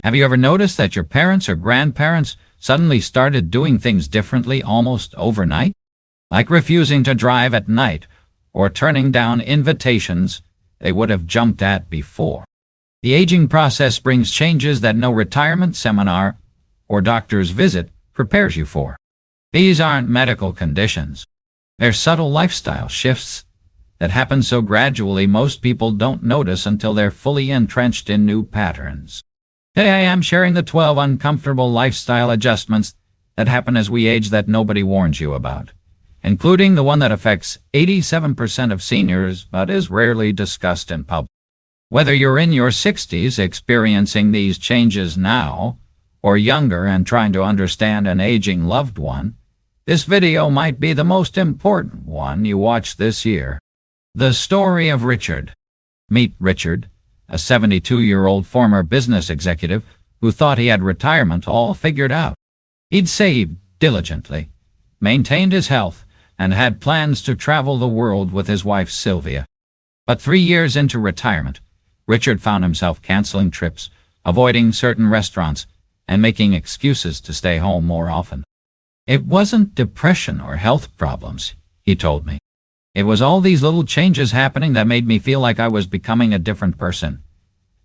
Have you ever noticed that your parents or grandparents suddenly started doing things differently almost overnight? Like refusing to drive at night or turning down invitations they would have jumped at before. The aging process brings changes that no retirement seminar or doctor's visit prepares you for. These aren't medical conditions. They're subtle lifestyle shifts that happen so gradually most people don't notice until they're fully entrenched in new patterns. Today I am sharing the 12 uncomfortable lifestyle adjustments that happen as we age that nobody warns you about, including the one that affects 87% of seniors but is rarely discussed in public. Whether you're in your 60s experiencing these changes now, or younger and trying to understand an aging loved one, this video might be the most important one you watch this year. The story of Richard. Meet Richard, a 72-year-old former business executive who thought he had retirement all figured out. He'd saved diligently, maintained his health, and had plans to travel the world with his wife Sylvia. But 3 years into retirement, Richard found himself canceling trips, avoiding certain restaurants, and making excuses to stay home more often. It wasn't depression or health problems, he told me. It was all these little changes happening that made me feel like I was becoming a different person.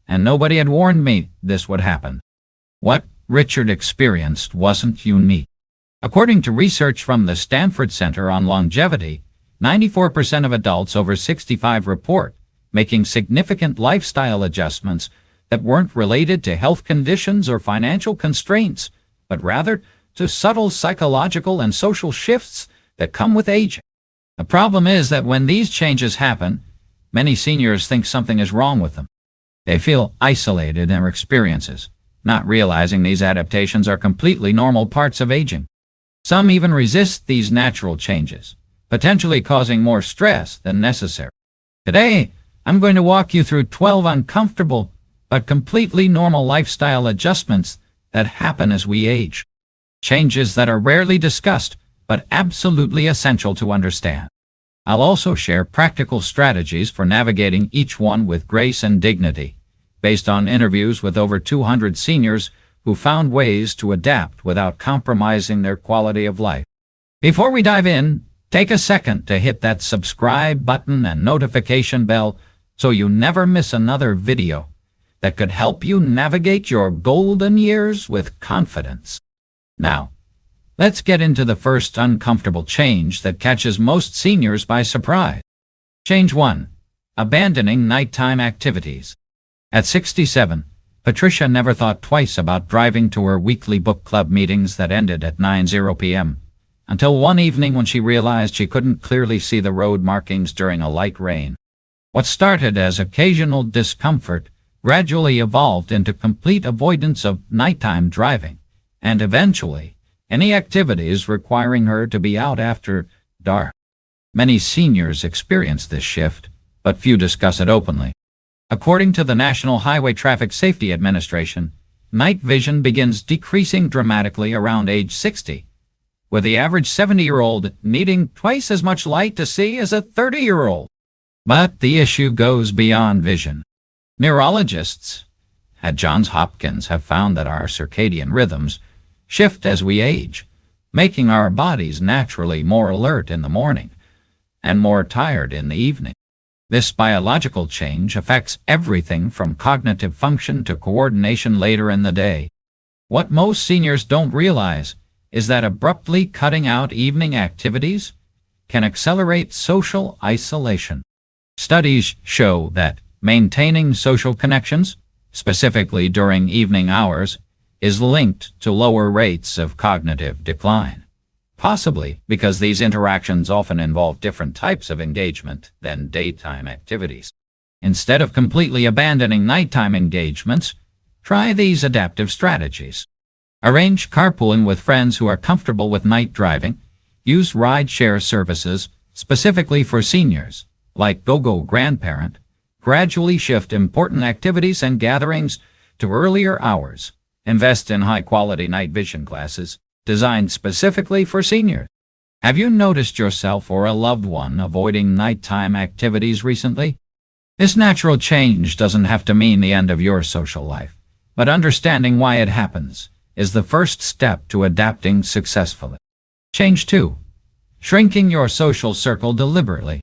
And nobody had warned me this would happen. What Richard experienced wasn't unique. According to research from the Stanford Center on Longevity, 94% of adults over 65 report making significant lifestyle adjustments that weren't related to health conditions or financial constraints, but rather to subtle psychological and social shifts that come with aging. The problem is that when these changes happen, many seniors think something is wrong with them. They feel isolated in their experiences, not realizing these adaptations are completely normal parts of aging. Some even resist these natural changes, potentially causing more stress than necessary. Today, I'm going to walk you through 12 uncomfortable but completely normal lifestyle adjustments that happen as we age. Changes that are rarely discussed, but absolutely essential to understand. I'll also share practical strategies for navigating each one with grace and dignity, based on interviews with over 200 seniors who found ways to adapt without compromising their quality of life. Before we dive in, take a second to hit that subscribe button and notification bell so you never miss another video that could help you navigate your golden years with confidence. Now, let's get into the first uncomfortable change that catches most seniors by surprise. Change 1. Abandoning nighttime activities. At 67, Patricia never thought twice about driving to her weekly book club meetings that ended at 9:00 p.m. until one evening when she realized she couldn't clearly see the road markings during a light rain. What started as occasional discomfort gradually evolved into complete avoidance of nighttime driving, and eventually, any activities requiring her to be out after dark. Many seniors experience this shift, but few discuss it openly. According to the National Highway Traffic Safety Administration, night vision begins decreasing dramatically around age 60, with the average 70-year-old needing twice as much light to see as a 30-year-old. But the issue goes beyond vision. Neurologists at Johns Hopkins have found that our circadian rhythms shift as we age, making our bodies naturally more alert in the morning and more tired in the evening. This biological change affects everything from cognitive function to coordination later in the day. What most seniors don't realize is that abruptly cutting out evening activities can accelerate social isolation. Studies show that maintaining social connections, specifically during evening hours, is linked to lower rates of cognitive decline, possibly because these interactions often involve different types of engagement than daytime activities. Instead of completely abandoning nighttime engagements, try these adaptive strategies. Arrange carpooling with friends who are comfortable with night driving. Use ride-share services specifically for seniors, like GoGo Grandparent. Gradually shift important activities and gatherings to earlier hours. Invest in high-quality night vision glasses designed specifically for seniors. Have you noticed yourself or a loved one avoiding nighttime activities recently? This natural change doesn't have to mean the end of your social life. But understanding why it happens is the first step to adapting successfully. Change 2. Shrinking your social circle deliberately.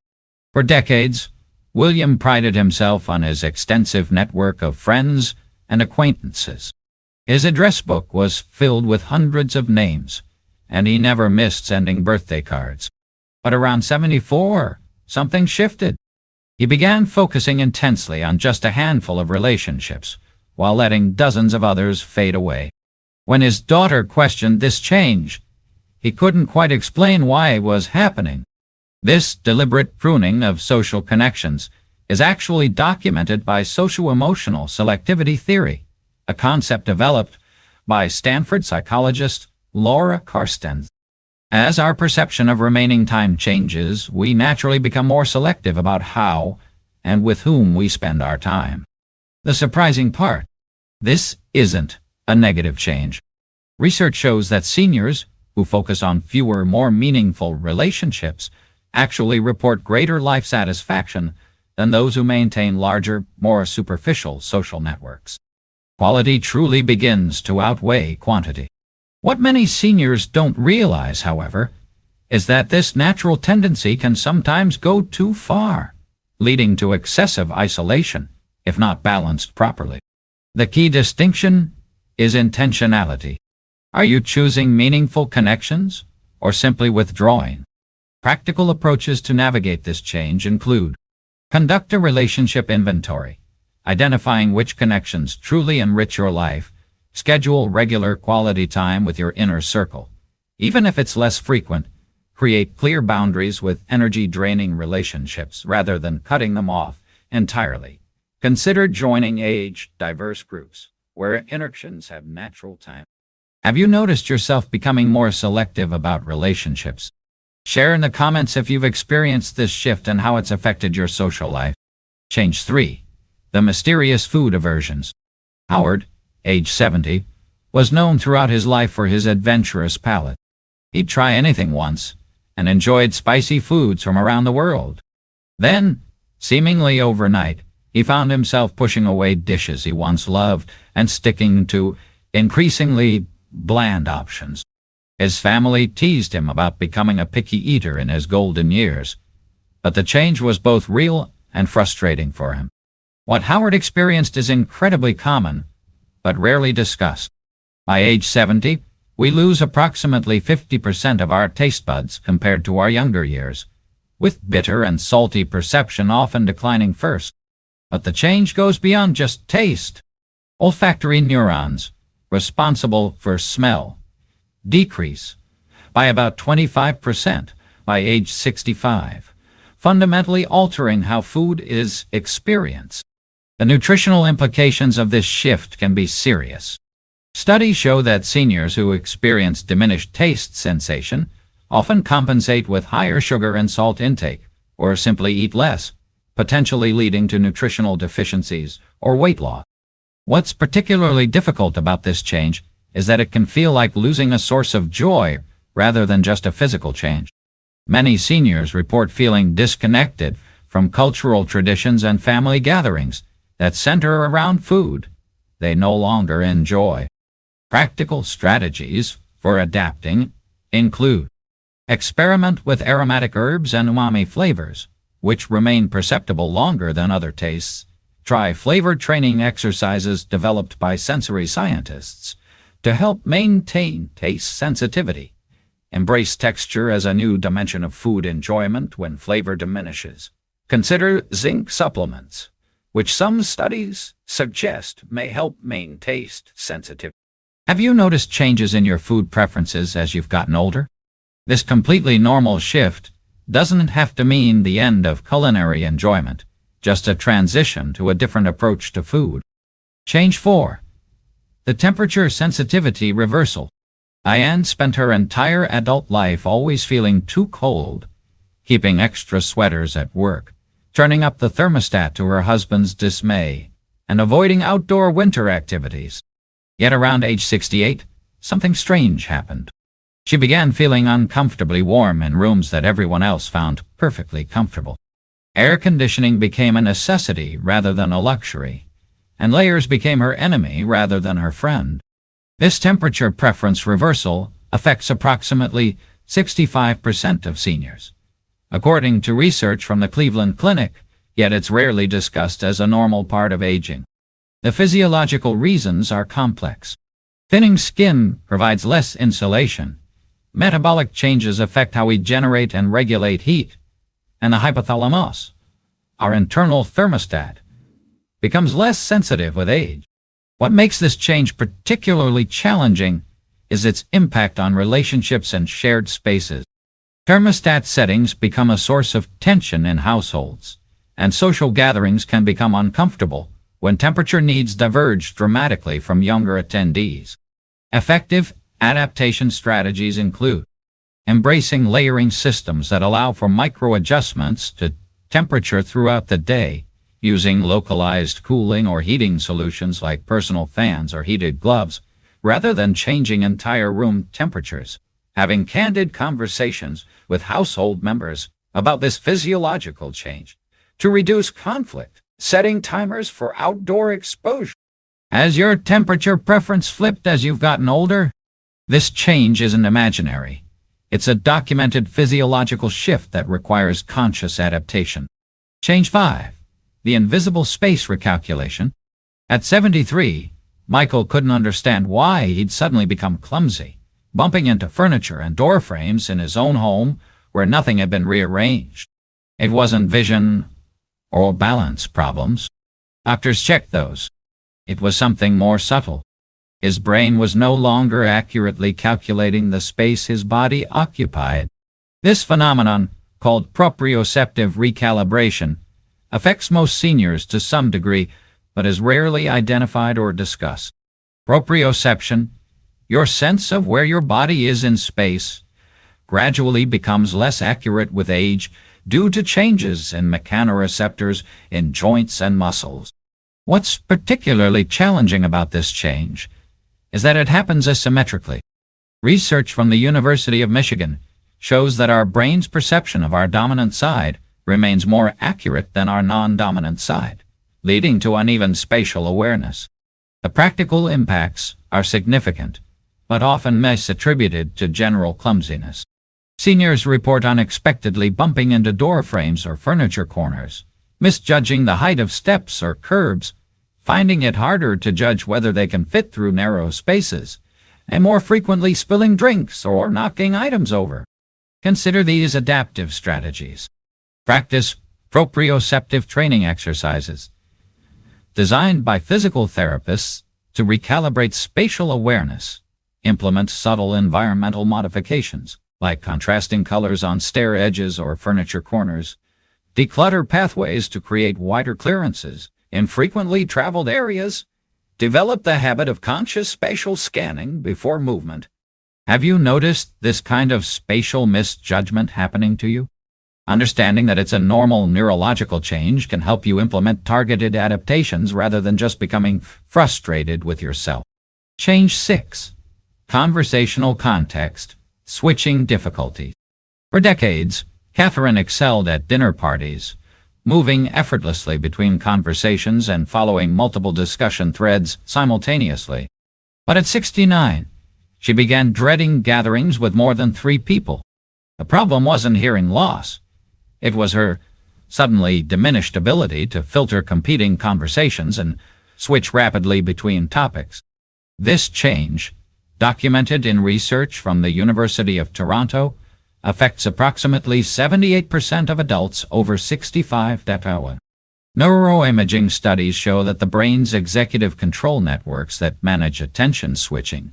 For decades, William prided himself on his extensive network of friends and acquaintances. His address book was filled with hundreds of names, and he never missed sending birthday cards. But around 74, something shifted. He began focusing intensely on just a handful of relationships, while letting dozens of others fade away. When his daughter questioned this change, he couldn't quite explain why it was happening. This deliberate pruning of social connections is actually documented by socio-emotional selectivity theory, a concept developed by Stanford psychologist Laura Karsten. As our perception of remaining time changes, we naturally become more selective about how and with whom we spend our time. The surprising part: this isn't a negative change. Research shows that seniors who focus on fewer, more meaningful relationships actually report greater life satisfaction than those who maintain larger, more superficial social networks. Quality truly begins to outweigh quantity. What many seniors don't realize, however, is that this natural tendency can sometimes go too far, leading to excessive isolation, if not balanced properly. The key distinction is intentionality. Are you choosing meaningful connections or simply withdrawing? Practical approaches to navigate this change include: conduct a relationship inventory, identifying which connections truly enrich your life. Schedule regular quality time with your inner circle. Even if it's less frequent, create clear boundaries with energy-draining relationships rather than cutting them off entirely. Consider joining age-diverse groups where interactions have natural time. Have you noticed yourself becoming more selective about relationships? Share in the comments if you've experienced this shift and how it's affected your social life. Change 3. The mysterious food aversions. Howard, age 70, was known throughout his life for his adventurous palate. He'd try anything once and enjoyed spicy foods from around the world. Then, seemingly overnight, he found himself pushing away dishes he once loved and sticking to increasingly bland options. His family teased him about becoming a picky eater in his golden years, but the change was both real and frustrating for him. What Howard experienced is incredibly common, but rarely discussed. By age 70, we lose approximately 50% of our taste buds compared to our younger years, with bitter and salty perception often declining first. But the change goes beyond just taste. Olfactory neurons, responsible for smell, decrease by about 25% by age 65, fundamentally altering how food is experienced. The nutritional implications of this shift can be serious. Studies show that seniors who experience diminished taste sensation often compensate with higher sugar and salt intake, or simply eat less, potentially leading to nutritional deficiencies or weight loss. What's particularly difficult about this change is that it can feel like losing a source of joy rather than just a physical change. Many seniors report feeling disconnected from cultural traditions and family gatherings that center around food they no longer enjoy. Practical strategies for adapting include: experiment with aromatic herbs and umami flavors, which remain perceptible longer than other tastes. Try flavor training exercises developed by sensory scientists to help maintain taste sensitivity. Embrace texture as a new dimension of food enjoyment when flavor diminishes. Consider zinc supplements, which some studies suggest may help maintain taste sensitivity. Have you noticed changes in your food preferences as you've gotten older? This completely normal shift doesn't have to mean the end of culinary enjoyment, just a transition to a different approach to food. Change 4. The temperature sensitivity reversal. Diane spent her entire adult life always feeling too cold, keeping extra sweaters at work, turning up the thermostat to her husband's dismay, and avoiding outdoor winter activities. Yet around age 68, something strange happened. She began feeling uncomfortably warm in rooms that everyone else found perfectly comfortable. Air conditioning became a necessity rather than a luxury, and layers became her enemy rather than her friend. This temperature preference reversal affects approximately 65% of seniors, according to research from the Cleveland Clinic, yet it's rarely discussed as a normal part of aging. The physiological reasons are complex. Thinning skin provides less insulation. Metabolic changes affect how we generate and regulate heat, and the hypothalamus, our internal thermostat, becomes less sensitive with age. What makes this change particularly challenging is its impact on relationships and shared spaces. Thermostat settings become a source of tension in households, and social gatherings can become uncomfortable when temperature needs diverge dramatically from younger attendees. Effective adaptation strategies include embracing layering systems that allow for micro-adjustments to temperature throughout the day, using localized cooling or heating solutions like personal fans or heated gloves, rather than changing entire room temperatures. Having candid conversations with household members about this physiological change to reduce conflict, setting timers for outdoor exposure. Has your temperature preference flipped as you've gotten older? This change isn't imaginary. It's a documented physiological shift that requires conscious adaptation. Change 5. The invisible space recalculation. At 73, Michael couldn't understand why he'd suddenly become clumsy, bumping into furniture and door frames in his own home where nothing had been rearranged. It wasn't vision or balance problems. Doctors checked those. It was something more subtle. His brain was no longer accurately calculating the space his body occupied. This phenomenon, called proprioceptive recalibration, affects most seniors to some degree, but is rarely identified or discussed. Proprioception, your sense of where your body is in space, gradually becomes less accurate with age due to changes in mechanoreceptors in joints and muscles. What's particularly challenging about this change is that it happens asymmetrically. Research from the University of Michigan shows that our brain's perception of our dominant side remains more accurate than our non-dominant side, leading to uneven spatial awareness. The practical impacts are significant, but often misattributed to general clumsiness. Seniors report unexpectedly bumping into door frames or furniture corners, misjudging the height of steps or curbs, finding it harder to judge whether they can fit through narrow spaces, and more frequently spilling drinks or knocking items over. Consider these adaptive strategies. Practice proprioceptive training exercises, designed by physical therapists to recalibrate spatial awareness. Implement subtle environmental modifications, like contrasting colors on stair edges or furniture corners. Declutter pathways to create wider clearances in frequently traveled areas. Develop the habit of conscious spatial scanning before movement. Have you noticed this kind of spatial misjudgment happening to you? Understanding that it's a normal neurological change can help you implement targeted adaptations rather than just becoming frustrated with yourself. Change 6. Conversational context, switching difficulties. For decades, Catherine excelled at dinner parties, moving effortlessly between conversations and following multiple discussion threads simultaneously. But at 69, she began dreading gatherings with more than 3 people. The problem wasn't hearing loss. It was her suddenly diminished ability to filter competing conversations and switch rapidly between topics. This change, documented in research from the University of Toronto, affects approximately 78% of adults over 65. Neuroimaging studies show that the brain's executive control networks that manage attention switching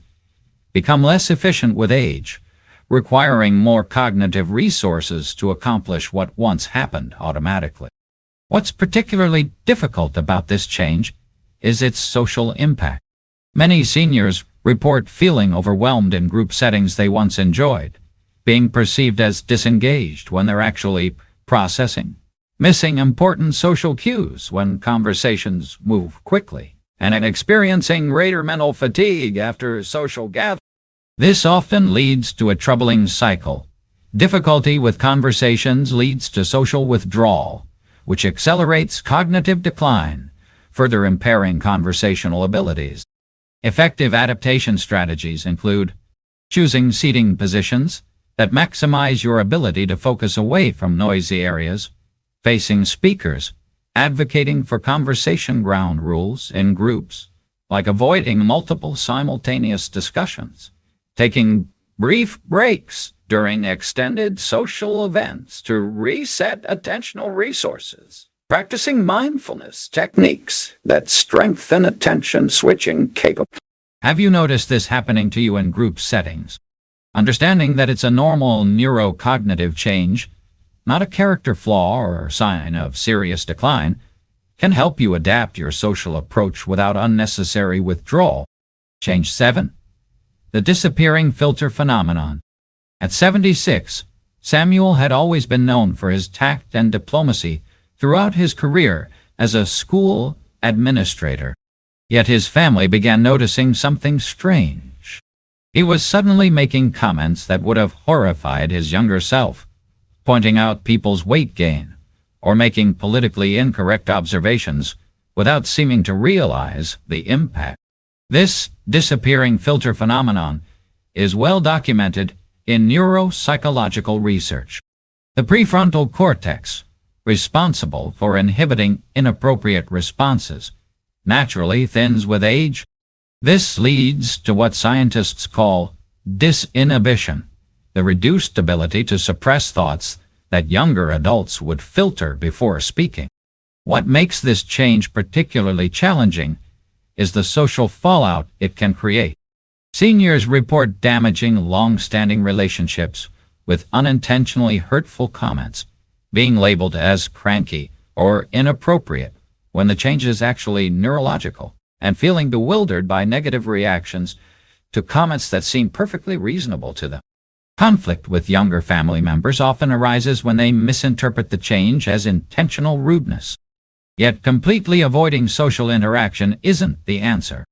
become less efficient with age, requiring more cognitive resources to accomplish what once happened automatically. What's particularly difficult about this change is its social impact. Many seniors report feeling overwhelmed in group settings they once enjoyed, being perceived as disengaged when they're actually processing, missing important social cues when conversations move quickly, and experiencing greater mental fatigue after social gatherings. This often leads to a troubling cycle. Difficulty with conversations leads to social withdrawal, which accelerates cognitive decline, further impairing conversational abilities. Effective adaptation strategies include choosing seating positions that maximize your ability to focus away from noisy areas, facing speakers, advocating for conversation ground rules in groups, like avoiding multiple simultaneous discussions, taking brief breaks during extended social events to reset attentional resources, practicing mindfulness techniques that strengthen attention switching capability. Have you noticed this happening to you in group settings? Understanding that it's a normal neurocognitive change, not a character flaw or sign of serious decline, can help you adapt your social approach without unnecessary withdrawal. Change 7. The disappearing filter phenomenon. At 76, Samuel had always been known for his tact and diplomacy throughout his career as a school administrator. Yet his family began noticing something strange. He was suddenly making comments that would have horrified his younger self, pointing out people's weight gain, or making politically incorrect observations without seeming to realize the impact. This disappearing filter phenomenon is well documented in neuropsychological research. The prefrontal cortex, responsible for inhibiting inappropriate responses, naturally thins with age. This leads to what scientists call disinhibition, the reduced ability to suppress thoughts that younger adults would filter before speaking. What makes this change particularly challenging is the social fallout it can create. Seniors report damaging long-standing relationships with unintentionally hurtful comments, being labeled as cranky or inappropriate when the change is actually neurological, and feeling bewildered by negative reactions to comments that seem perfectly reasonable to them. Conflict with younger family members often arises when they misinterpret the change as intentional rudeness. Yet completely avoiding social interaction isn't the answer.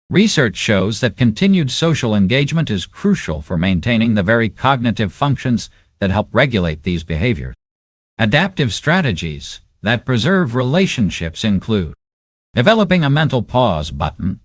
Research shows that continued social engagement is crucial for maintaining the very cognitive functions that help regulate these behaviors. Adaptive strategies that preserve relationships include developing a mental pause button,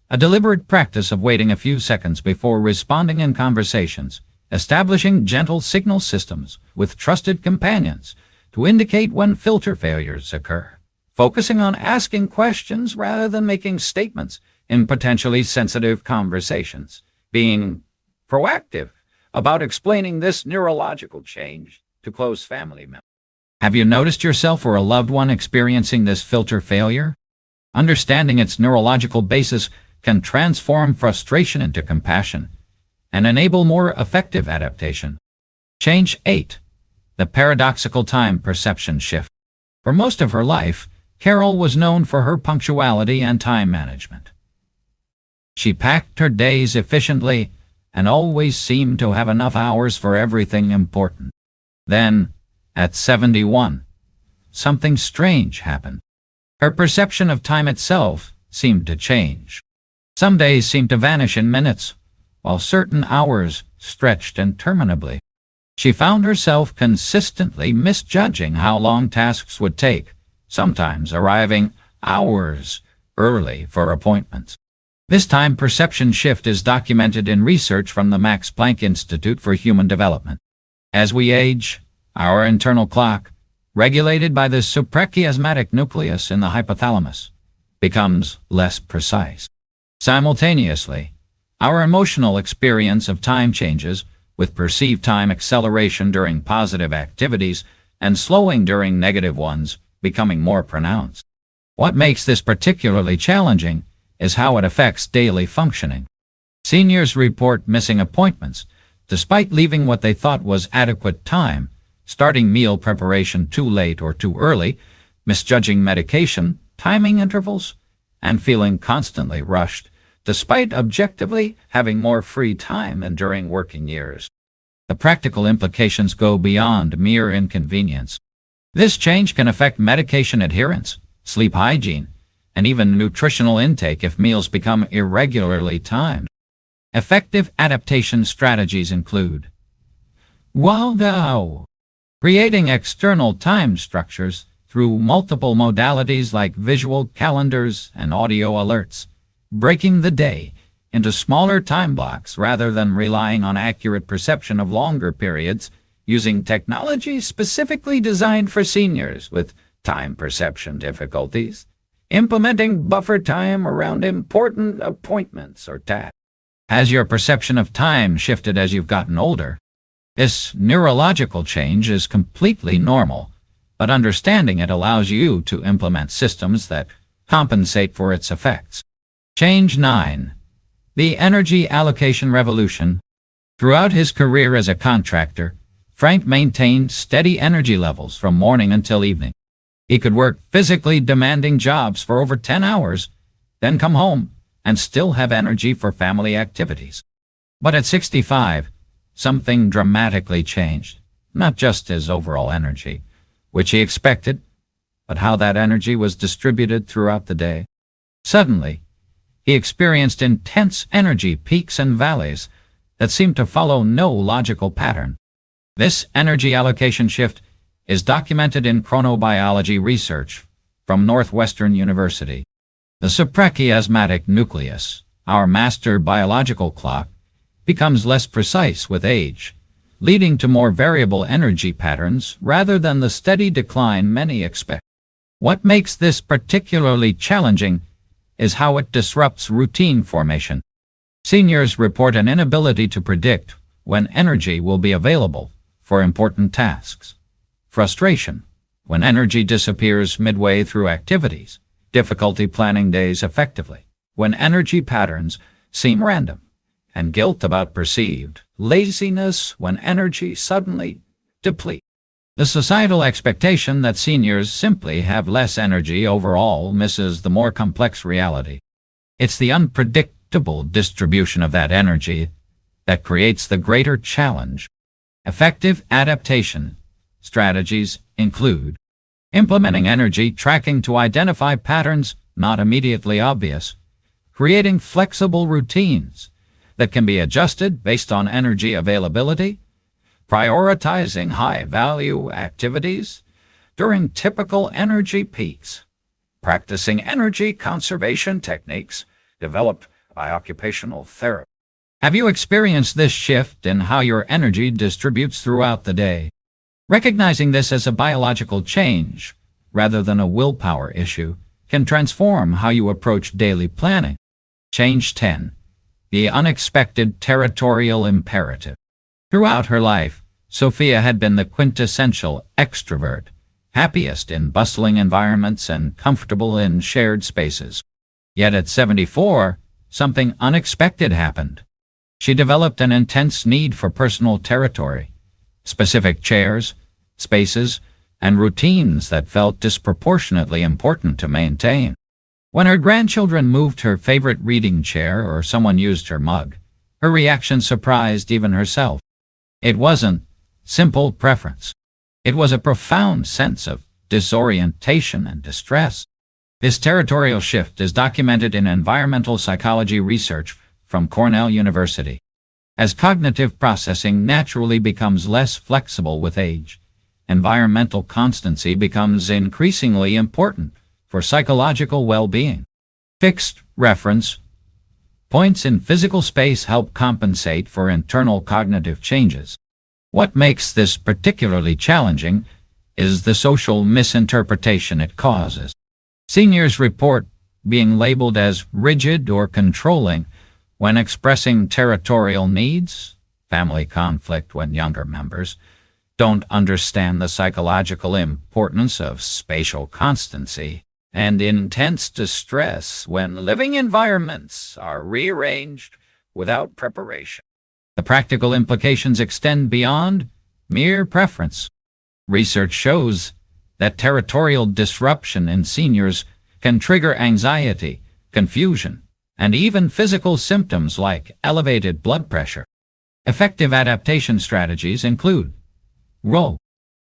a deliberate practice of waiting a few seconds before responding in conversations, establishing gentle signal systems with trusted companions to indicate when filter failures occur, focusing on asking questions rather than making statements in potentially sensitive conversations, being proactive about explaining this neurological change to close family members. Have you noticed yourself or a loved one experiencing this filter failure? Understanding its neurological basis can transform frustration into compassion and enable more effective adaptation. Change 8. The paradoxical time perception shift. For most of her life, Carol was known for her punctuality and time management. She packed her days efficiently and always seemed to have enough hours for everything important. Then, at 71, something strange happened. Her perception of time itself seemed to change. Some days seemed to vanish in minutes, while certain hours stretched interminably. She found herself consistently misjudging how long tasks would take, sometimes arriving hours early for appointments. This time perception shift is documented in research from the Max Planck Institute for Human Development. As we age, our internal clock, regulated by the suprachiasmatic nucleus in the hypothalamus, becomes less precise. Simultaneously, our emotional experience of time changes, with perceived time acceleration during positive activities and slowing during negative ones becoming more pronounced. What makes this particularly challenging is how it affects daily functioning. Seniors report missing appointments, despite leaving what they thought was adequate time, starting meal preparation too late or too early, misjudging medication, timing intervals, and feeling constantly rushed, despite objectively having more free time than during working years. The practical implications go beyond mere inconvenience. This change can affect medication adherence, sleep hygiene, and even nutritional intake if meals become irregularly timed. Effective adaptation strategies include creating external time structures through multiple modalities like visual calendars and audio alerts, breaking the day into smaller time blocks rather than relying on accurate perception of longer periods, using technology specifically designed for seniors with time perception difficulties, implementing buffer time around important appointments or tasks. Has your perception of time shifted as you've gotten older? This neurological change is completely normal, but understanding it allows you to implement systems that compensate for its effects. Change 9. The energy allocation revolution. Throughout his career as a contractor, Frank maintained steady energy levels from morning until evening. He could work physically demanding jobs for over 10 hours, then come home and still have energy for family activities. But at 65, something dramatically changed. Not just his overall energy, which he expected, but how that energy was distributed throughout the day. Suddenly, he experienced intense energy peaks and valleys that seemed to follow no logical pattern. This energy allocation shift is documented in chronobiology research from Northwestern University. The suprachiasmatic nucleus, our master biological clock, becomes less precise with age, leading to more variable energy patterns rather than the steady decline many expect. What makes this particularly challenging is how it disrupts routine formation. Seniors report an inability to predict when energy will be available for important tasks. Frustration when energy disappears midway through activities. Difficulty planning days effectively when energy patterns seem random. And guilt about perceived laziness when energy suddenly depletes. The societal expectation that seniors simply have less energy overall misses the more complex reality. It's the unpredictable distribution of that energy that creates the greater challenge. Effective adaptation strategies include implementing energy tracking to identify patterns not immediately obvious, creating flexible routines that can be adjusted based on energy availability, prioritizing high-value activities during typical energy peaks, practicing energy conservation techniques developed by occupational therapy. Have you experienced this shift in how your energy distributes throughout the day? Recognizing this as a biological change, rather than a willpower issue, can transform how you approach daily planning. Change 10. The unexpected territorial imperative. Throughout her life, Sophia had been the quintessential extrovert, happiest in bustling environments and comfortable in shared spaces. Yet at 74, something unexpected happened. She developed an intense need for personal territory, specific chairs, spaces, and routines that felt disproportionately important to maintain. When her grandchildren moved her favorite reading chair or someone used her mug, her reaction surprised even herself. It wasn't simple preference. It was a profound sense of disorientation and distress. This territorial shift is documented in environmental psychology research from Cornell University. As cognitive processing naturally becomes less flexible with age, environmental constancy becomes increasingly important for psychological well-being. Fixed reference points in physical space help compensate for internal cognitive changes. What makes this particularly challenging is the social misinterpretation it causes. Seniors report being labeled as rigid or controlling when expressing territorial needs, family conflict when younger members don't understand the psychological importance of spatial constancy, and intense distress when living environments are rearranged without preparation. The practical implications extend beyond mere preference. Research shows that territorial disruption in seniors can trigger anxiety, confusion, and even physical symptoms like elevated blood pressure. Effective adaptation strategies include role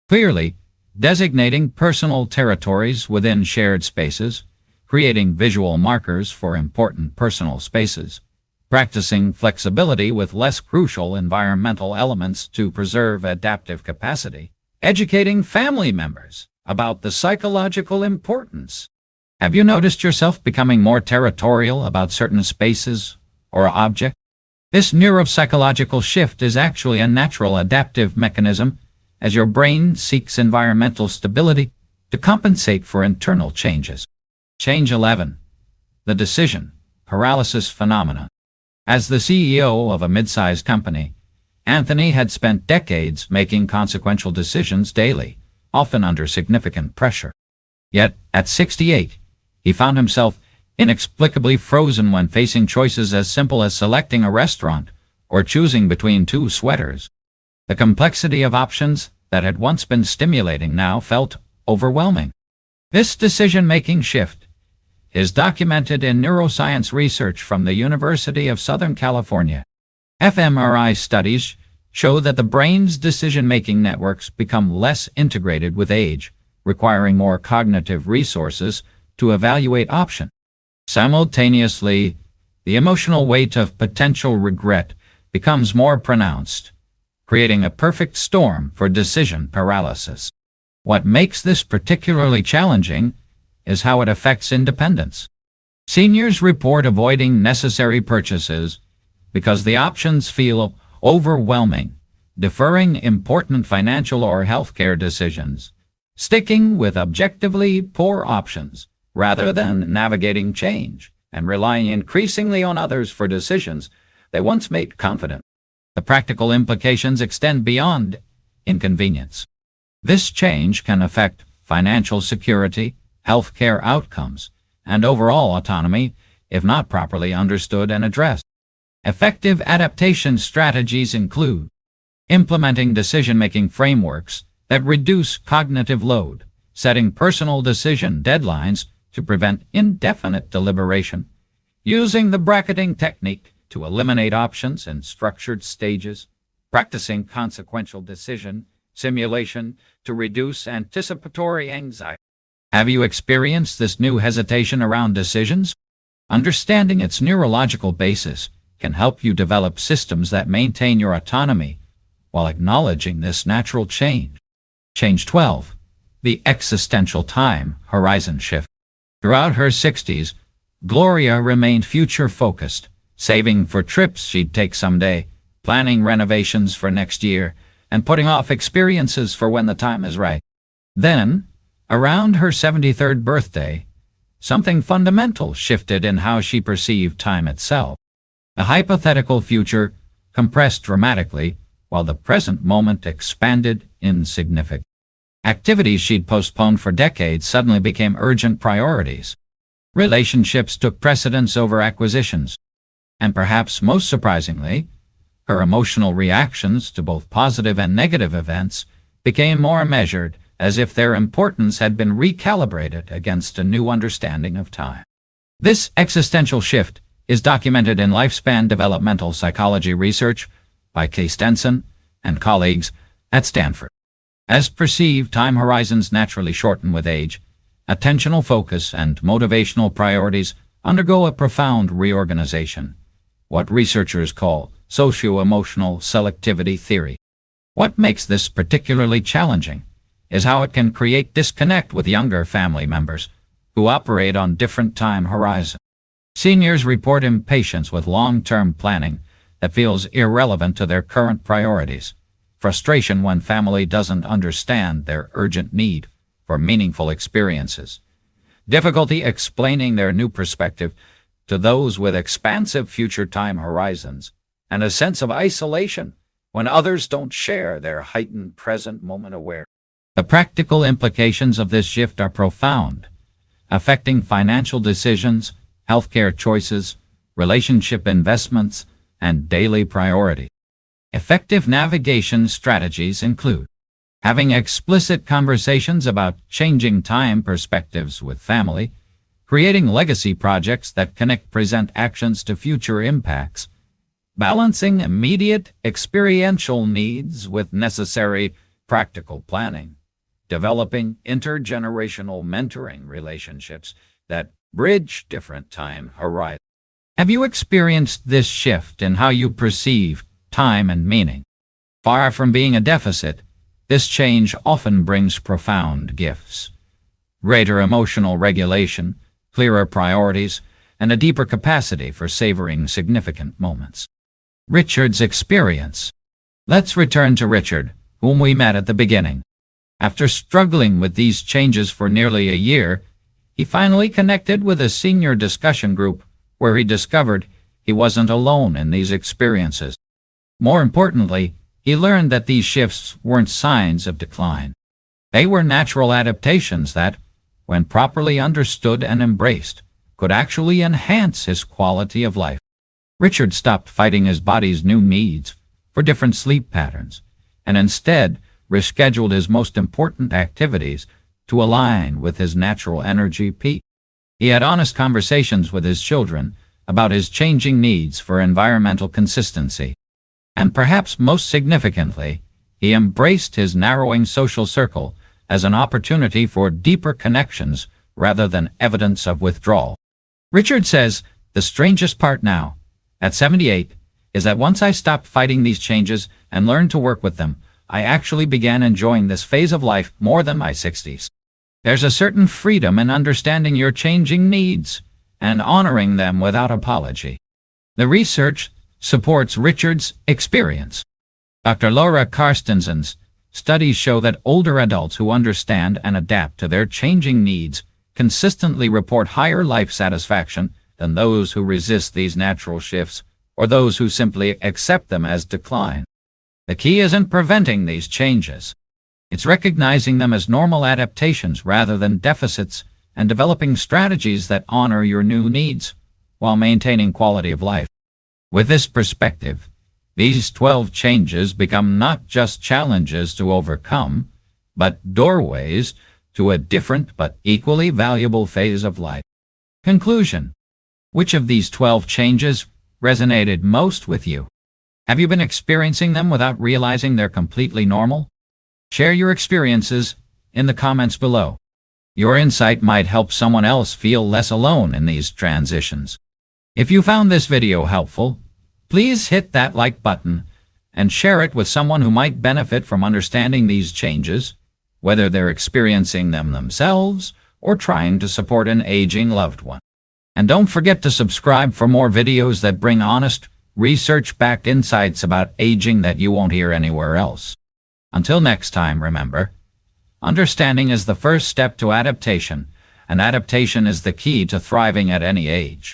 clearly designating personal territories within shared spaces, creating visual markers for important personal spaces, practicing flexibility with less crucial environmental elements to preserve adaptive capacity, educating family members about the psychological importance. Have you noticed yourself becoming more territorial about certain spaces or objects? This neuropsychological shift is actually a natural adaptive mechanism as your brain seeks environmental stability to compensate for internal changes. Change 11. The decision paralysis phenomenon. As the CEO of a mid-sized company, Anthony had spent decades making consequential decisions daily, often under significant pressure. Yet, at 68, he found himself inexplicably frozen when facing choices as simple as selecting a restaurant or choosing between two sweaters. The complexity of options that had once been stimulating now felt overwhelming. This decision-making shift is documented in neuroscience research from the University of Southern California. fMRI studies show that the brain's decision-making networks become less integrated with age, requiring more cognitive resources to evaluate options. Simultaneously, the emotional weight of potential regret becomes more pronounced, creating a perfect storm for decision paralysis. What makes this particularly challenging is how it affects independence. Seniors report avoiding necessary purchases because the options feel overwhelming, deferring important financial or healthcare decisions, sticking with objectively poor options rather than navigating change, and relying increasingly on others for decisions they once made confident. The practical implications extend beyond inconvenience. This change can affect financial security, healthcare outcomes, and overall autonomy if not properly understood and addressed. Effective adaptation strategies include implementing decision-making frameworks that reduce cognitive load, setting personal decision deadlines to prevent indefinite deliberation, using the bracketing technique to eliminate options in structured stages, practicing consequential decision simulation to reduce anticipatory anxiety. Have you experienced this new hesitation around decisions? Understanding its neurological basis can help you develop systems that maintain your autonomy while acknowledging this natural change. Change 12. The existential time horizon shift. Throughout her 60s, Gloria remained future-focused, saving for trips she'd take someday, planning renovations for next year, and putting off experiences for when the time is right. Then, around her 73rd birthday, something fundamental shifted in how she perceived time itself. The hypothetical future compressed dramatically, while the present moment expanded in significance. Activities she'd postponed for decades suddenly became urgent priorities. Relationships took precedence over acquisitions. And perhaps most surprisingly, her emotional reactions to both positive and negative events became more measured, as if their importance had been recalibrated against a new understanding of time. This existential shift is documented in lifespan developmental psychology research by Kay Stenson and colleagues at Stanford. As perceived time horizons naturally shorten with age, attentional focus and motivational priorities undergo a profound reorganization, what researchers call socio-emotional selectivity theory. What makes this particularly challenging is how it can create disconnect with younger family members who operate on different time horizons. Seniors report impatience with long-term planning that feels irrelevant to their current priorities, frustration when family doesn't understand their urgent need for meaningful experiences, difficulty explaining their new perspective to those with expansive future time horizons, and a sense of isolation when others don't share their heightened present moment awareness. The practical implications of this shift are profound, affecting financial decisions, healthcare choices, relationship investments, and daily priorities. Effective navigation strategies include having explicit conversations about changing time perspectives with family, creating legacy projects that connect present actions to future impacts, balancing immediate experiential needs with necessary practical planning, developing intergenerational mentoring relationships that bridge different time horizons. Have you experienced this shift in how you perceive time and meaning? Far from being a deficit, this change often brings profound gifts: greater emotional regulation, clearer priorities, and a deeper capacity for savoring significant moments. Richard's experience. Let's return to Richard, whom we met at the beginning. After struggling with these changes for nearly a year, he finally connected with a senior discussion group where he discovered he wasn't alone in these experiences. More importantly, he learned that these shifts weren't signs of decline. They were natural adaptations that, when properly understood and embraced, could actually enhance his quality of life. Richard stopped fighting his body's new needs for different sleep patterns, and instead rescheduled his most important activities to align with his natural energy peak. He had honest conversations with his children about his changing needs for environmental consistency. And perhaps most significantly, he embraced his narrowing social circle as an opportunity for deeper connections rather than evidence of withdrawal. Richard says, "The strangest part now, at 78, is that once I stopped fighting these changes and learned to work with them, I actually began enjoying this phase of life more than my 60s. There's a certain freedom in understanding your changing needs and honoring them without apology." The research supports Richard's experience. Dr. Laura Carstensen's studies show that older adults who understand and adapt to their changing needs consistently report higher life satisfaction than those who resist these natural shifts or those who simply accept them as decline. The key isn't preventing these changes. It's recognizing them as normal adaptations rather than deficits and developing strategies that honor your new needs while maintaining quality of life. With this perspective, these 12 changes become not just challenges to overcome, but doorways to a different but equally valuable phase of life. Conclusion. Which of these 12 changes resonated most with you? Have you been experiencing them without realizing they're completely normal? Share your experiences in the comments below. Your insight might help someone else feel less alone in these transitions. If you found this video helpful, please hit that like button and share it with someone who might benefit from understanding these changes, whether they're experiencing them themselves or trying to support an aging loved one. And don't forget to subscribe for more videos that bring honest, research-backed insights about aging that you won't hear anywhere else. Until next time, remember, understanding is the first step to adaptation, and adaptation is the key to thriving at any age.